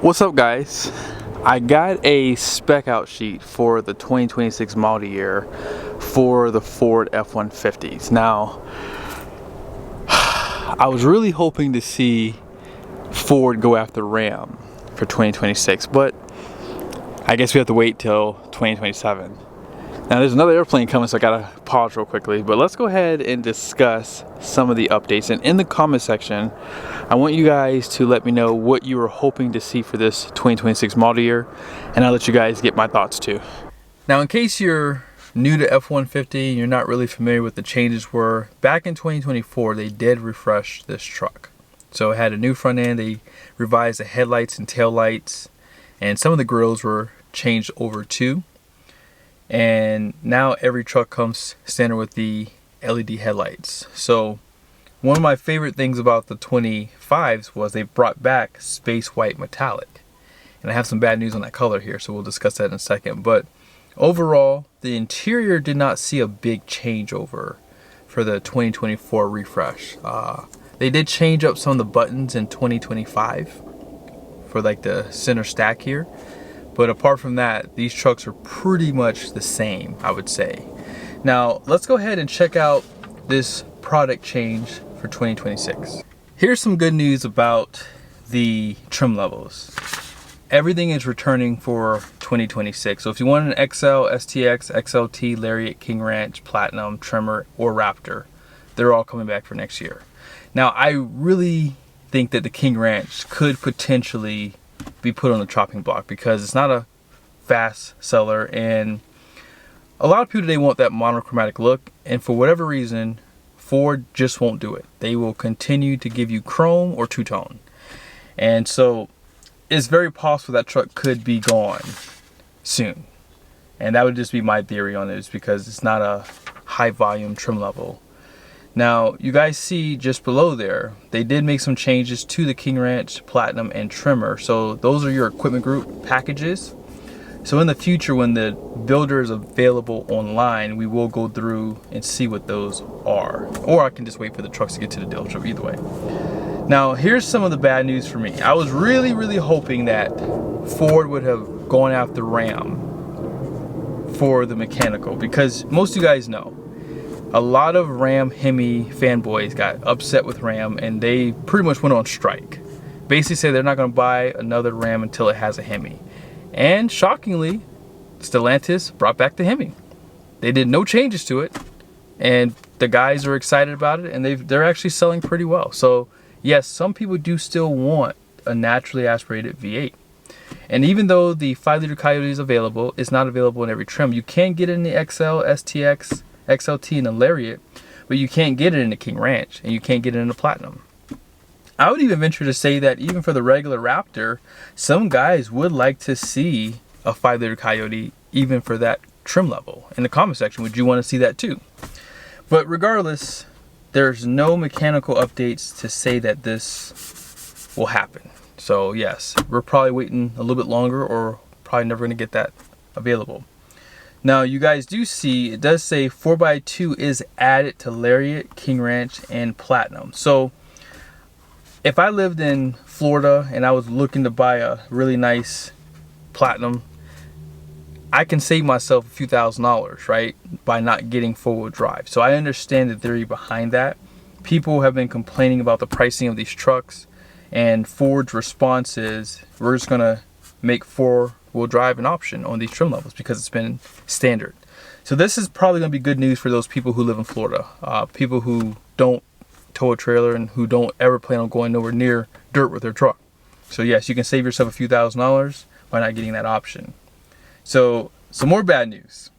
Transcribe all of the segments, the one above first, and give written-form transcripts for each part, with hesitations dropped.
What's up, guys? I got a spec out sheet for the 2026 model year for the Ford F150s. Now, I was really hoping to see Ford go after Ram for 2026, but I guess we have to wait till 2027. Now there's another airplane coming, so I gotta pause real quickly, but let's go ahead and discuss some of the updates. And in the comment section, I want you guys to let me know what you were hoping to see for this 2026 model year, and I'll let you guys get my thoughts too. Now, in case you're new to F150 and you're not really familiar with the changes were, back in 2024, they did refresh this truck. So it had a new front end, they revised the headlights and tail lights, and some of the grills were changed over too. And now every truck comes standard with the LED headlights. So one of my favorite things about the 25s was they brought back space white metallic. And I have some bad news on that color here, so we'll discuss that in a second. But overall, the interior did not see a big changeover for the 2024 refresh. They did change up some of the buttons in 2025 for like the center stack here. But apart from that, these trucks are pretty much the same, I would say. Now, let's go ahead and check out this product change for 2026. Here's some good news about the trim levels. Everything is returning for 2026. So if you want an XL, STX, XLT, Lariat, King Ranch, Platinum, Tremor, or Raptor, they're all coming back for next year. Now, I really think that the King Ranch could potentially be put on the chopping block because it's not a fast seller, and a lot of people today want that monochromatic look, and for whatever reason Ford just won't do it. They will continue to give you chrome or two-tone, and so it's very possible that truck could be gone soon, and that would just be my theory on it, is because it's not a high volume trim level. Now, you guys see just below there, they did make some changes to the King Ranch, Platinum, and Tremor. So those are your equipment group packages. So in the future, when the builder is available online, we will go through and see what those are. Or I can just wait for the trucks to get to the dealership, either way. Now, here's some of the bad news for me. I was really hoping that Ford would have gone after Ram for the mechanical, because most of you guys know, a lot of Ram Hemi fanboys got upset with Ram and they pretty much went on strike. Basically said they're not going to buy another Ram until it has a Hemi. And shockingly, Stellantis brought back the Hemi. They did no changes to it, and the guys are excited about it, and they're actually selling pretty well. So yes, some people do still want a naturally aspirated V8. And even though the 5-liter Coyote is available, it's not available in every trim. You can get it in the XL, STX, XLT, and the Lariat, but you can't get it in the King Ranch, and you can't get it in the Platinum. I would even venture to say that even for the regular Raptor, some guys would like to see a 5-liter Coyote even for that trim level. In the comment section, would you want to see that too? But regardless, there's no mechanical updates to say that this will happen. So yes, we're probably waiting a little bit longer, or probably never going to get that available. Now, you guys do see, it does say 4x2 is added to Lariat, King Ranch, and Platinum. So if I lived in Florida and I was looking to buy a really nice Platinum, I can save myself a few $1,000s, right, by not getting 4-wheel drive. So I understand the theory behind that. People have been complaining about the pricing of these trucks, and Ford's response is, we're just going to make 4-wheel drive an option on these trim levels because it's been standard. So this is probably going to be good news for those people who live in Florida, people who don't tow a trailer and who don't ever plan on going nowhere near dirt with their truck. So yes, you can save yourself a few $1,000s by not getting that option. So some more bad news.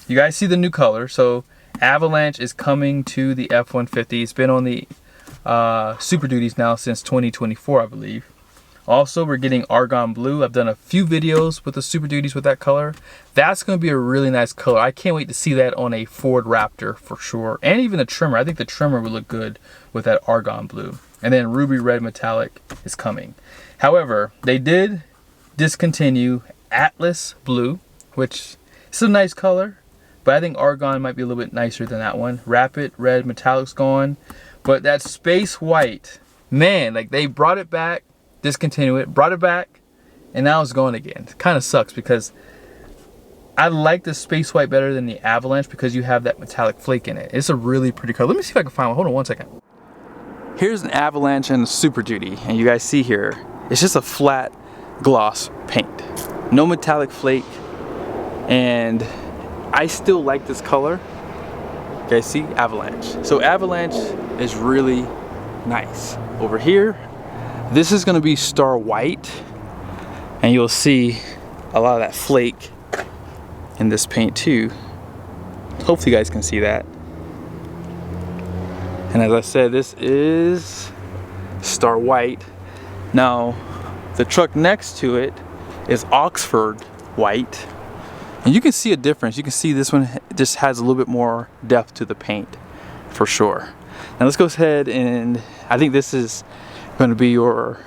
You guys see the new color. So Avalanche is coming to the F150. It's been on the Super Duties now since 2024, I believe. Also, we're getting Argon Blue. I've done a few videos with the Super Duties with that color. That's going to be a really nice color. I can't wait to see that on a Ford Raptor for sure. And even the Tremor. I think the Tremor would look good with that Argon Blue. And then Ruby Red Metallic is coming. However, they did discontinue Atlas Blue, which is a nice color, but I think Argon might be a little bit nicer than that one. Rapid Red Metallic's gone. But that Space White, man, like they brought it back, discontinue it, brought it back, and now it's gone again. It kind of sucks because I like the Space White better than the Avalanche because you have that metallic flake in it. It's a really pretty color. Let me see if I can find one. Hold on one second. Here's an Avalanche and a Super Duty, and you guys see here, it's just a flat gloss paint. No metallic flake, and I still like this color. You guys see? Avalanche. So Avalanche is really nice. Over here, this is gonna be Star White, and you'll see a lot of that flake in this paint too. Hopefully you guys can see that. And as I said, this is Star White. Now, the truck next to it is Oxford White. And you can see a difference. You can see this one just has a little bit more depth to the paint, for sure. Now let's go ahead and, I think this is gonna be your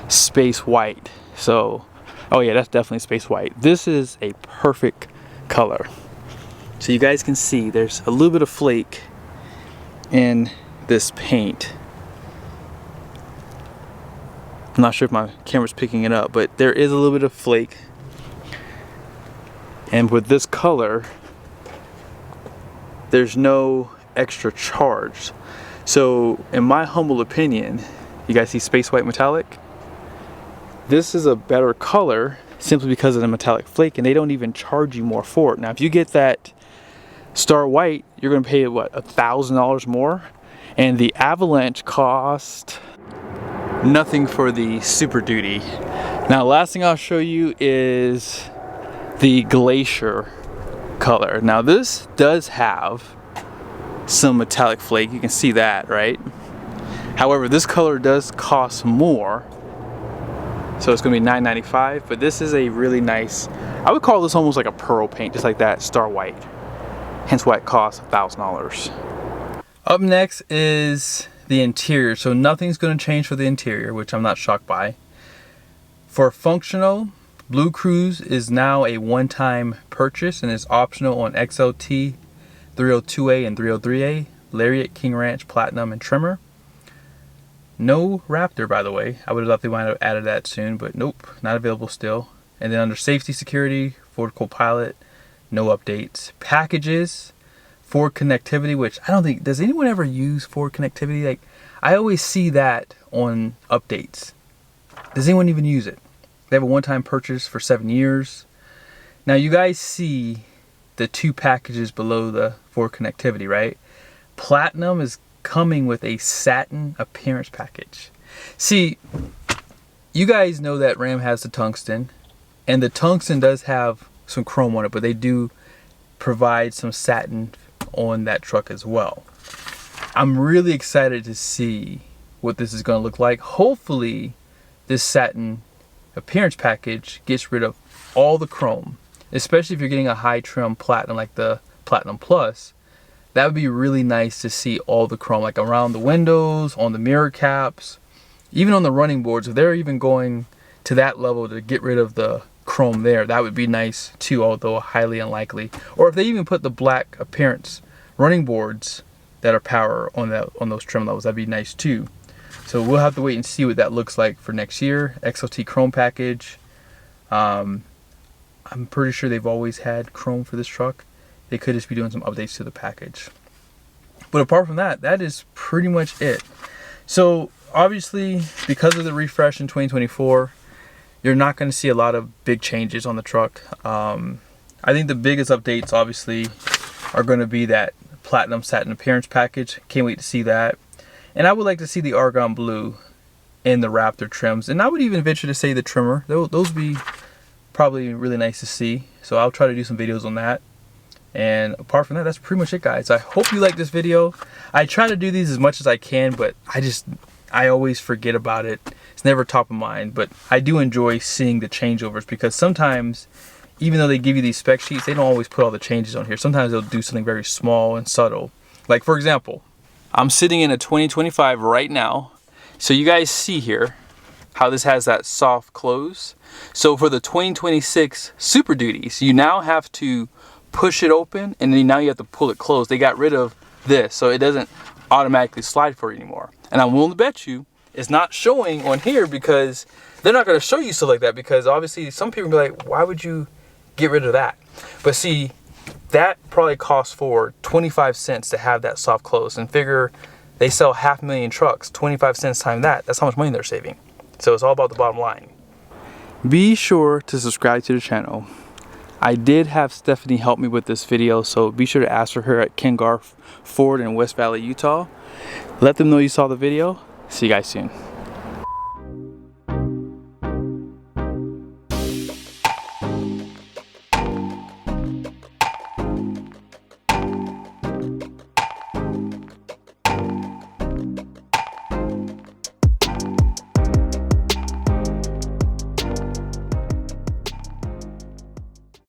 Space White. So, oh yeah, that's definitely Space White. This is a perfect color. So you guys can see there's a little bit of flake in this paint. I'm not sure if my camera's picking it up, but there is a little bit of flake. And with this color, there's no extra charge. So in my humble opinion, you guys see Space White metallic? This is a better color simply because of the metallic flake, and they don't even charge you more for it. Now if you get that Star White, you're gonna pay what, $1,000 more? And the Avalanche cost nothing for the Super Duty. Now last thing I'll show you is the Glacier color. Now this does have some metallic flake, you can see that, right? However, this color does cost more, so it's gonna be $9.95, but this is a really nice, I would call this almost like a pearl paint, just like that Star White, hence why it costs $1,000. Up next is the interior. So nothing's gonna change for the interior, which I'm not shocked by. For functional, Blue Cruise is now a one-time purchase and is optional on XLT 302A and 303A, Lariat, King Ranch, Platinum, and Trimmer. No Raptor, by the way. I would have thought they might have added that soon, but nope, not available still. And then under safety security, Ford Copilot, no updates. Packages, Ford connectivity, which I don't think, does anyone ever use Ford connectivity? Like, I always see that on updates. Does anyone even use it? They have a one-time purchase for 7 years. Now you guys see the two packages below the Ford connectivity, right? Platinum is coming with a satin appearance package. See, you guys know that Ram has the tungsten, and the tungsten does have some chrome on it, but they do provide some satin on that truck as well. I'm really excited to see what this is going to look like. Hopefully this satin appearance package gets rid of all the chrome, especially if you're getting a high trim platinum like the Platinum Plus. That would be really nice to see all the chrome, like around the windows, on the mirror caps, even on the running boards. If they're even going to that level to get rid of the chrome there, that would be nice too, although highly unlikely. Or if they even put the black appearance running boards that are power on those trim levels, that'd be nice too. So we'll have to wait and see what that looks like for next year. XLT chrome package. I'm pretty sure they've always had chrome for this truck. They could just be doing some updates to the package. But apart from that, that is pretty much it. So obviously, because of the refresh in 2024, you're not going to see a lot of big changes on the truck. I think the biggest updates obviously are going to be that Platinum Satin Appearance package. Can't wait to see that. And I would like to see the Argon Blue in the Raptor trims. And I would even venture to say the Trimmer. Those would be probably really nice to see. So I'll try to do some videos on that. And apart from that, that's pretty much it, guys. I hope you like this video. I try to do these as much as I can, but I always forget about it. It's never top of mind, but I do enjoy seeing the changeovers because sometimes, even though they give you these spec sheets, they don't always put all the changes on here. Sometimes they'll do something very small and subtle. Like for example, I'm sitting in a 2025 right now. So you guys see here how this has that soft close. So for the 2026 Super Duties, you now have to push it open and then now you have to pull it closed. They got rid of this so it doesn't automatically slide for you anymore. And I'm willing to bet you is not showing on here because they're not going to show you stuff like that, because obviously some people be like, why would you get rid of that? But see, that probably costs for 25 cents to have that soft close, and figure they sell 500,000 trucks, 25 cents times that's how much money they're saving. So it's all about the bottom line. Be sure to subscribe to the channel. I did have Stephanie help me with this video, so be sure to ask for her at Ken Garff Ford in West Valley, Utah. Let them know you saw the video. See you guys soon.